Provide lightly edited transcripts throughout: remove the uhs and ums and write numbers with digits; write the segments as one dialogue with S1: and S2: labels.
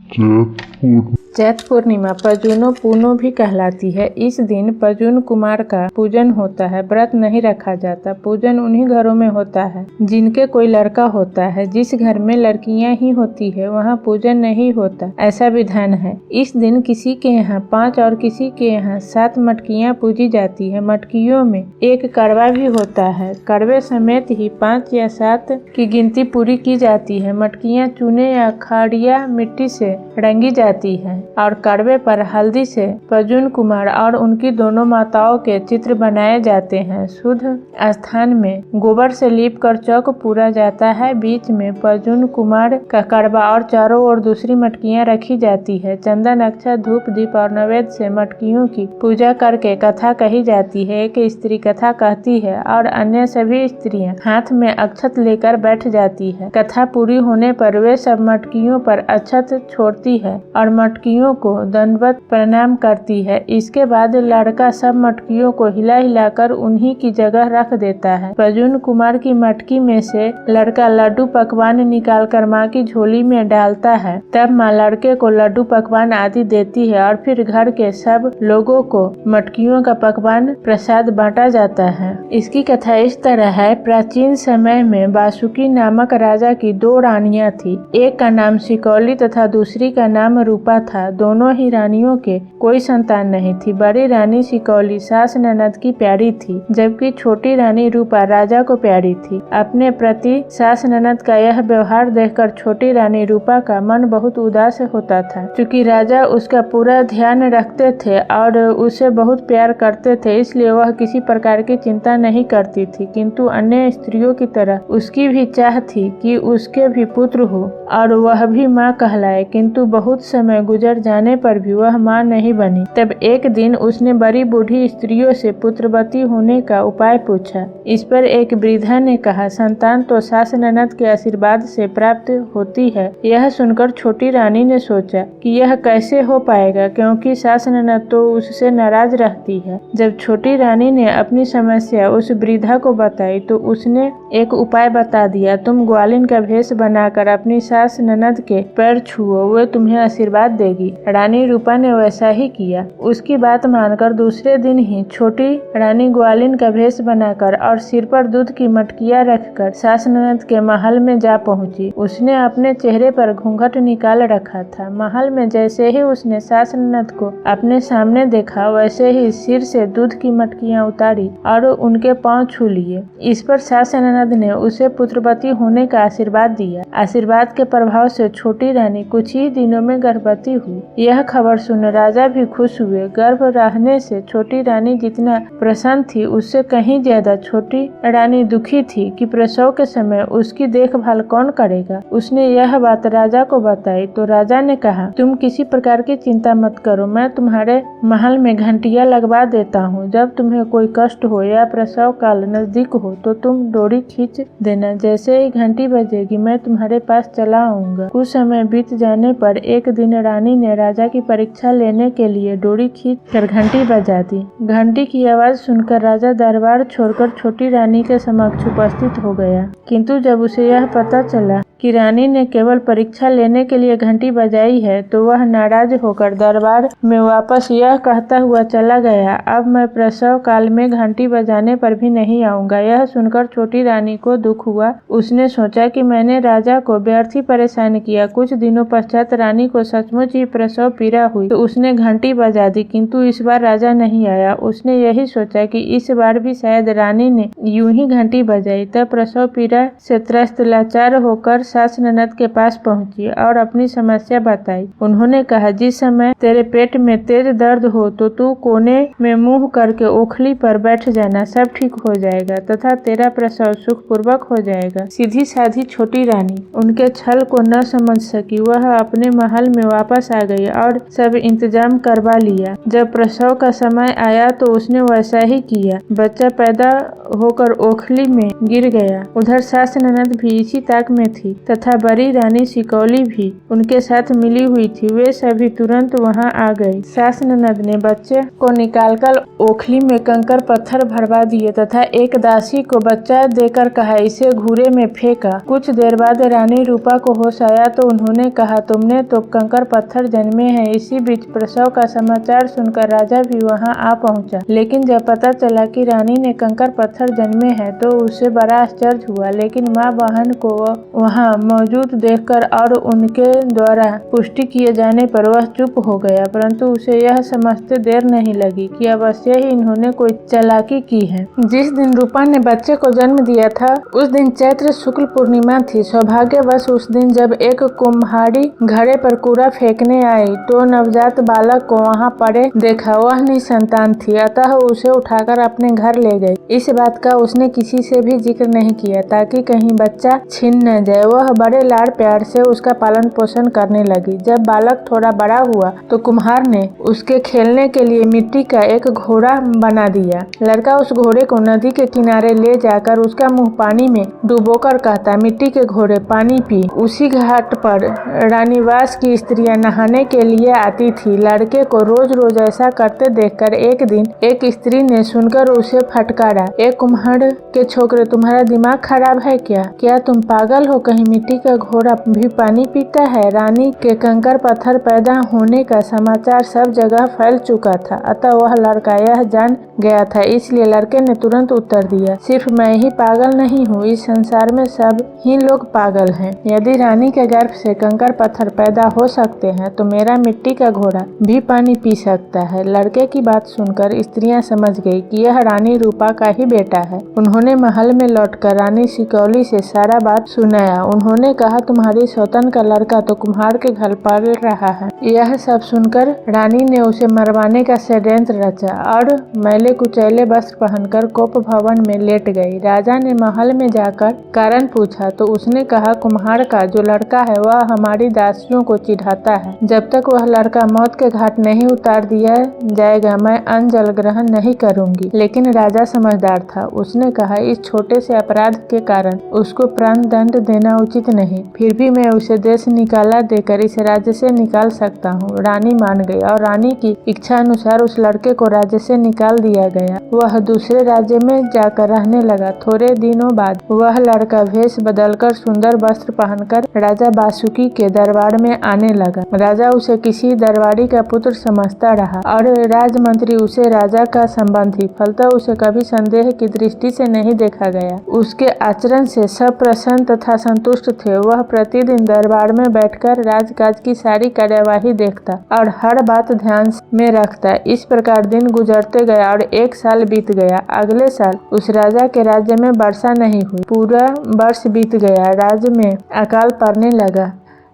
S1: चैत पूर्णिमा पजूनो पूनो भी कहलाती है। इस दिन पजून कुमार का पूजन होता है। व्रत नहीं रखा जाता। पूजन उन्हीं घरों में होता है जिनके कोई लड़का होता है। जिस घर में लड़कियां ही होती है वहाँ पूजन नहीं होता, ऐसा विधान है। इस दिन किसी के यहाँ 5 और किसी के यहाँ 7 मटकियाँ पूजी जाती है। मटकियों में एक कड़वा भी होता है। कड़वे समेत ही 5 या 7 की गिनती पूरी की जाती है। मटकियाँ चूने या खड़िया मिट्टी से रंगी जाती है और कड़वे पर हल्दी से पजून कुमार और उनकी दोनों माताओं के चित्र बनाए जाते हैं। शुद्ध स्थान में गोबर से लीप कर चौक पूरा जाता है। बीच में पजून कुमार का कड़वा और चारों ओर दूसरी मटकियां रखी जाती है। चंदन, अक्षत, धूप, दीप और नैवेद्य से मटकियों की पूजा करके कथा कही जाती है। एक स्त्री कथा कहती है और अन्य सभी स्त्रियां हाथ में अक्षत लेकर बैठ जाती है। कथा पूरी होने पर वे सब मटकियों पर अक्षत छोड़ती है और मटकियों को दंडवत प्रणाम करती है। इसके बाद लड़का सब मटकियों को हिला हिलाकर उन्हीं की जगह रख देता है। पजून कुमार की मटकी में से लड़का लड्डू पकवान निकालकर माँ की झोली में डालता है। तब माँ लड़के को लड्डू पकवान आदि देती है और फिर घर के सब लोगों को मटकियों का पकवान प्रसाद बांटा जाता है। इसकी कथा इस तरह है। प्राचीन समय में वासुकी नामक राजा की 2 रानियां थी। एक का नाम सिकौली तथा दूसरी का नाम रूपा था। दोनों ही रानियों के कोई संतान नहीं थी। बड़ी रानी सिकौली सास ननद की प्यारी थी, जबकि छोटी रानी रूपा राजा को प्यारी थी। अपने प्रति सास ननद का यह व्यवहार देखकर छोटी रानी रूपा का मन बहुत उदास होता था। क्योंकि राजा उसका पूरा ध्यान रखते थे और उसे बहुत प्यार करते थे, इसलिए वह किसी प्रकार की चिंता नहीं करती थी। किंतु अन्य स्त्रियों की तरह उसकी भी चाह थी कि उसके भी पुत्र हो और वह भी माँ कहलाए। किंतु बहुत समय गुजर जाने पर भी वह माँ नहीं बनी। तब एक दिन उसने बड़ी बूढ़ी स्त्रियों से पुत्रवती होने का उपाय पूछा। इस पर एक वृद्धा ने कहा, संतान तो सास ननद के आशीर्वाद से प्राप्त होती है। यह सुनकर छोटी रानी ने सोचा कि यह कैसे हो पाएगा, क्योंकि सास ननद तो उससे नाराज रहती है। जब छोटी रानी ने अपनी समस्या उस वृद्धा को बताई तो उसने एक उपाय बता दिया। तुम ग्वालिन का भेष बनाकर अपनी सास ननद के पैर छुओ, वे तुम्हें आशीर्वाद देगी। रानी रूपा ने वैसा ही किया। उसकी बात मानकर दूसरे दिन ही छोटी रानी ग्वालिन का भेष बनाकर और सिर पर दूध की मटकियां रखकर सास ननद के महल में जा पहुंची। उसने अपने चेहरे पर घूंघट निकाल रखा था। महल में जैसे ही उसने सास ननद को अपने सामने देखा, वैसे ही सिर से दूध की मटकियां उतारी और उनके पांव छू लिए। इस पर सास ननद ने उसे पुत्रवती होने का आशीर्वाद दिया। आशीर्वाद के प्रभाव से छोटी रानी कुछ ही दिनों में गर्भवती हुई। यह खबर सुन राजा भी खुश हुए। गर्भ रहने से छोटी रानी जितना प्रसन्न थी, उससे कहीं ज्यादा छोटी रानी दुखी थी कि प्रसव के समय उसकी देखभाल कौन करेगा। उसने यह बात राजा को बताई तो राजा ने कहा, तुम किसी प्रकार की चिंता मत करो, मैं तुम्हारे महल में घंटियां लगवा देता हूँ। जब तुम्हें कोई कष्ट हो या प्रसव काल नजदीक हो तो तुम डोरी खींच देना। जैसे ही घंटी बजेगी मैं तुम्हारे पास चला आऊंगा। कुछ समय बीत जाने पर एक दिन रानी ने राजा की परीक्षा लेने के लिए डोरी खींच कर घंटी बजा दी। घंटी की आवाज सुनकर राजा दरबार छोड़कर छोटी रानी के समक्ष उपस्थित हो गया। किंतु जब उसे यह पता चला कि रानी ने केवल परीक्षा लेने के लिए घंटी बजाई है तो वह नाराज होकर दरबार में वापस यह कहता हुआ चला गया, अब मैं प्रसव काल में घंटी बजाने पर भी नहीं आऊंगा। यह सुनकर छोटी रानी को दुख हुआ। उसने सोचा कि मैंने राजा को व्यर्थ ही परेशान किया। कुछ दिनों पश्चात रानी को सचमुच ही प्रसव पीड़ा हुई तो उसने घंटी बजा दी, किंतु इस बार राजा नहीं आया। उसने यही सोचा कि इस बार भी शायद रानी ने यूं ही घंटी बजाई। तब प्रसव पीड़ा से त्रस्त लाचार होकर सास ननद के पास पहुंची और अपनी समस्या बताई। उन्होंने कहा, जिस समय तेरे पेट में तेज दर्द हो तो तू कोने में मुंह करके ओखली पर बैठ जाना, सब ठीक हो जाएगा तथा तेरा प्रसव सुखपूर्वक हो जाएगा। सीधी साधी छोटी रानी उनके छल को न समझ सकी। वह अपने महल में वापस आ गई और सब इंतजाम करवा लिया। जब प्रसव का समय आया तो उसने वैसा ही किया। बच्चा पैदा होकर ओखली में गिर गया। उधर सास ननद भी इसी ताक में थी तथा बड़ी रानी सिकौली भी उनके साथ मिली हुई थी। वे सभी तुरंत वहां आ गए। सास ननद ने बच्चे को निकालकर ओखली में कंकड़ पत्थर भरवा दिए तथा एक दासी को बच्चा देकर कहा, इसे घूरे में फेंका। कुछ देर बाद रानी रूपा को होश आया तो उन्होंने कहा, तुमने तो कंकड़ पत्थर जन्मे हैं। इसी बीच प्रसव का समाचार सुनकर राजा भी वहां आ पहुंचा, लेकिन जब पता चला कि रानी ने कंकड़ पत्थर जन्मे हैं तो उसे बड़ा आश्चर्य हुआ। लेकिन माँ बहन को वहां मौजूद देखकर और उनके द्वारा पुष्टि किए जाने पर वह चुप हो गया, परंतु उसे यह समझते देर नहीं लगी कि अवश्य ही इन्होंने कोई चालाकी की है। जिस दिन रूपा ने बच्चे को जन्म दिया था उस दिन चैत्र शुक्ल पूर्णिमा थी। सौभाग्यवश उस दिन जब एक कुम्हारी घड़े पर कूड़ा फेंकने आई तो नवजात बालक को वहां पड़े देखा। वह निसंतान थी, अतः उसे उठाकर अपने घर ले गई। इस बात का उसने किसी से भी जिक्र नहीं किया ताकि कहीं बच्चा छिन न जाए। वह बड़े लाड़ प्यार से उसका पालन पोषण करने लगी। जब बालक थोड़ा बड़ा हुआ तो कुम्हार ने उसके खेलने के लिए मिट्टी का एक घोड़ा बना दिया। लड़का उस घोड़े को नदी के किनारे ले जाकर उसका मुंह पानी में डुबोकर कहता, मिट्टी के घोड़े पानी पी। उसी घाट पर रानीवास की स्त्रियां नहाने के लिए आती थी। लड़के को रोज रोज ऐसा करते देखकर एक दिन एक स्त्री ने सुनकर उसे फटकारा, एक कुम्हार के छोकरे, तुम्हारा दिमाग खराब है क्या तुम पागल हो? कहीं मिट्टी का घोड़ा भी पानी पीता है? रानी के कंकड़ पत्थर पैदा होने का समाचार सब जगह फैल चुका था, अतः वह लड़का यह जान गया था। इसलिए लड़के ने तुरंत उत्तर दिया, सिर्फ मैं ही पागल नहीं हूँ, इस संसार में सब ही लोग पागल हैं। यदि रानी के गर्भ से कंकड़ पत्थर पैदा हो सकते हैं तो मेरा मिट्टी का घोड़ा भी पानी पी सकता है। लड़के की बात सुनकर स्त्रियां समझ गई कि यह रानी रूपा का ही बेटा है। उन्होंने महल में लौटकर रानी सिकौली से सारा बात सुनाया। उन्होंने कहा, तुम्हारी सौतन का लड़का तो कुम्हार के घर पल रहा है। यह सब सुनकर रानी ने उसे मरवाने का षड्यंत्र रचा और मैले कुचैले वस्त्र पहनकर कोप भवन में लेट गई। राजा ने महल में जाकर कारण पूछा तो उसने कहा, कुम्हार का जो लड़का है वह हमारी दासियों को चिढ़ाता है। जब तक वह लड़का मौत के घाट नहीं उतार दिया जाएगा मैं अन्न जल ग्रहण नहीं करूंगी। लेकिन राजा समझदार था, उसने कहा, इस छोटे से अपराध के कारण उसको प्राण दंड देना उचित नहीं, फिर भी मैं उसे देश निकाला देकर इस राज्य से निकाल सकता हूँ। रानी मान गई और रानी की इच्छा अनुसार उस लड़के को राज्य से निकाल दिया गया। वह दूसरे राज्य में जाकर रहने लगा। थोड़े दिनों बाद वह लड़का भेष बदलकर सुंदर वस्त्र पहनकर राजा वासुकी के दरबार में आने लगा। राजा उसे किसी दरबारी का पुत्र समझता रहा और राजमंत्री उसे राजा का संबंधी, फलतः उसे कभी संदेह की दृष्टि से नहीं देखा गया। उसके आचरण से सब प्रसन्न तथा संतुष्ट थे। वह प्रतिदिन दरबार में बैठकर राजकाज की सारी कार्यवाही देखता और हर बात ध्यान में रखता। इस प्रकार दिन गुजरते गया और एक साल बीत गया। अगले साल उस राजा के राज्य में वर्षा नहीं हुई। पूरा वर्ष बीत गया। राज्य में अकाल पड़ने लगा।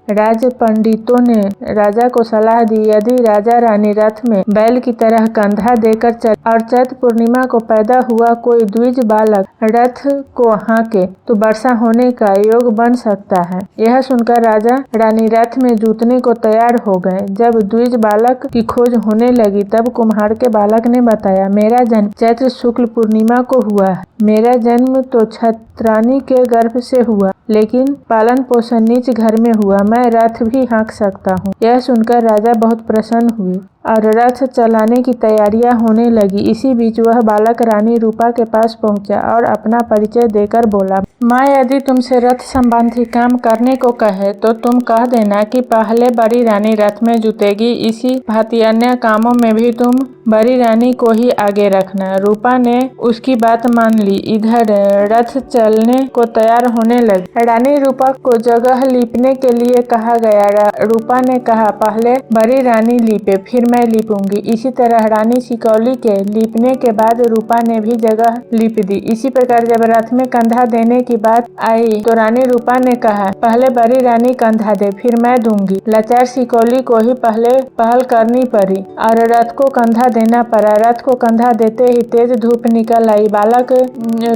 S1: राज पंडितों ने राजा को सलाह दी, यदि राजा रानी रथ में बैल की तरह कंधा देकर चल और चैत्र पूर्णिमा को पैदा हुआ कोई द्विज बालक रथ को हाँके तो वर्षा होने का योग बन सकता है। यह सुनकर राजा रानी रथ में जूतने को तैयार हो गए। जब द्विज बालक की खोज होने लगी तब कुम्हार के बालक ने बताया, मेरा जन्म चैत्र शुक्ल पूर्णिमा को हुआ है। मेरा जन्म तो छत्रानी के गर्भ से हुआ, लेकिन पालन पोषण नीच घर में हुआ। मैं रथ भी हाँक सकता हूँ। यह सुनकर राजा बहुत प्रसन्न हुए और रथ चलाने की तैयारियां होने लगी। इसी बीच वह बालक रानी रूपा के पास पहुंचा और अपना परिचय देकर बोला, माँ यदि तुमसे रथ संबंधी काम करने को कहे तो तुम कह देना कि पहले बड़ी रानी रथ में जुतेगी, इसी भांति अन्य कामों में भी तुम बड़ी रानी को ही आगे रखना। रूपा ने उसकी बात मान ली। इधर रथ चलने को तैयार होने लगी। रानी रूपा को जगह लीपने के लिए कहा गया। रूपा ने कहा, पहले बड़ी रानी लीपे फिर मैं लीपूंगी। इसी तरह रानी सिकौली के लीपने के बाद रूपा ने भी जगह लीप दी। इसी प्रकार जब रथ में कंधा देने की बात आई तो रानी रूपा ने कहा, पहले बड़ी रानी कंधा दे फिर मैं दूंगी। लाचार सिकौली को ही पहले पहल करनी पड़ी और रथ को कंधा देना पड़ा। रथ को कंधा देते ही तेज धूप निकल आई। बालक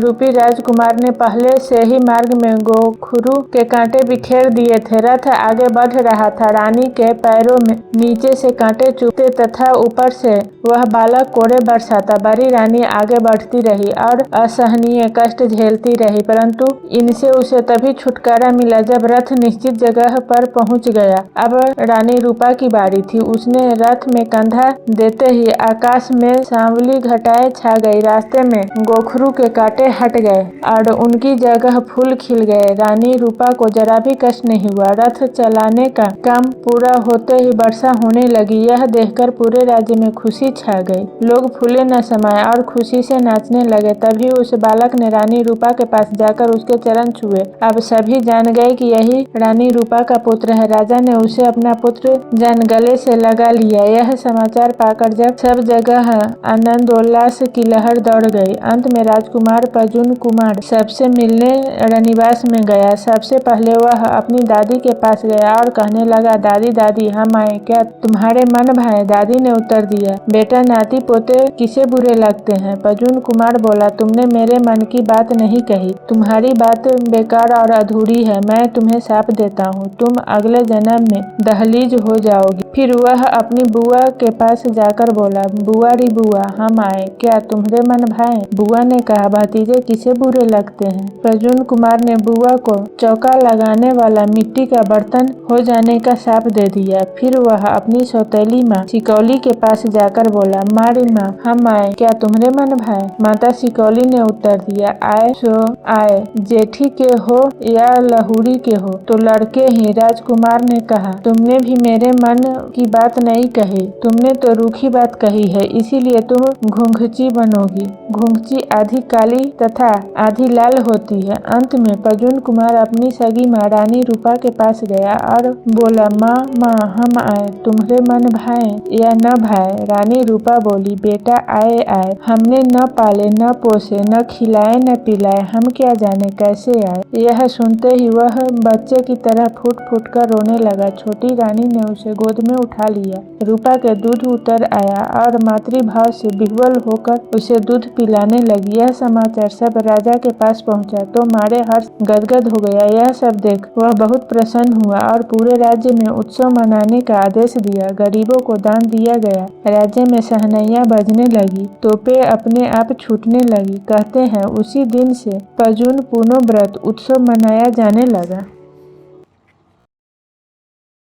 S1: रूपी राजकुमार ने पहले से ही मार्ग में गोखरू के कांटे बिखेर दिए थे। रथ आगे बढ़ रहा था। रानी के पैरों में नीचे से कांटे चुभते से तथा ऊपर से वह बालक कोड़े बरसाता। बड़ी रानी आगे बढ़ती रही और असहनीय कष्ट झेलती रही, परंतु इनसे उसे तभी छुटकारा मिला जब रथ निश्चित जगह पर पहुंच गया। अब रानी रूपा की बारी थी। उसने रथ में कंधा देते ही आकाश में सांवली घटाएं छा गई। रास्ते में गोखरू के कांटे हट गए और उनकी जगह फूल खिल गए। रानी रूपा को जरा भी कष्ट नहीं हुआ। रथ चलाने का काम पूरा होते ही वर्षा होने लगी। यह देखकर पूरे राज्य में खुशी छा गई। लोग फूले न समाये और खुशी से नाचने लगे। तभी उस बालक ने रानी रूपा के पास जाकर उसके चरण छुए। अब सभी जान गए कि यही रानी रूपा का पुत्र है। राजा ने उसे अपना पुत्र जान गले से लगा लिया। यह समाचार पाकर जब सब जगह आनंद उल्लास की लहर दौड़ गई। अंत में राजकुमार प्रद्युम्न कुमार सबसे मिलने रनिवास में गया। सबसे पहले वह अपनी दादी के पास गया और कहने लगा, दादी दादी हम आए, क्या तुम्हारे मन भाए? दादी ने उत्तर दिया, बेटा नाती पोते किसे बुरे लगते हैं? प्रद्युम्न कुमार बोला, तुमने मेरे मन की बात नहीं कही। तुम्हारी बात बेकार और अधूरी है। मैं तुम्हें शाप देता हूँ, तुम अगले जन्म में दहलीज हो जाओगी। फिर वह अपनी बुआ के पास जाकर बोला, बुआ री बुआ हम आए, क्या तुम्हारे मन भाए? बुआ ने कहा, भतीजे किसे बुरे लगते हैं? प्रद्युम्न कुमार ने बुआ को चौका लगाने वाला मिट्टी का बर्तन हो जाने का शाप दे दिया। फिर वह अपनी सौतेली माँ सिकौली के पास जाकर बोला, माँ री माँ हम आए, क्या तुम्हारे मन भाए? माता सिकौली ने उत्तर दिया, आए सो आए, जेठी के हो या लहुरी के हो तो लड़के ही। राजकुमार ने कहा, तुमने भी मेरे मन की बात नहीं कही, तुमने तो रूखी बात कही है, इसीलिए तुम घुंघची बनोगी। घुंघची आधी काली तथा आधी लाल होती है। अंत में प्रद्युम्न कुमार अपनी सगी माँ रानी रूपा के पास गया और बोला, माँ माँ हम आए, तुम्हारे मन भाए या न भाए? रानी रूपा बोली, बेटा आए आए, हमने न पाले न पोसे न खिलाए न पिलाए, हम क्या जाने कैसे आए। यह सुनते ही वह बच्चे की तरह फूट फूट कर रोने लगा। छोटी रानी ने उसे गोद में उठा लिया। रूपा के दूध उतर आया और मातृभाव से विह्वल होकर उसे दूध पिलाने लगी। यह समाचार सब राजा के पास पहुंचा तो मारे हर्ष गदगद हो गया। यह सब देख वह बहुत प्रसन्न हुआ और पूरे राज्य में उत्सव मनाने का आदेश दिया। गरीबों को दान दिया गया। राज्य में सहनैया बजने लगी, तोपे अपने आप छूटने लगी। कहते हैं उसी दिन से प्रद्युम्न पुनः व्रत उत्सव मनाया जाने लगा।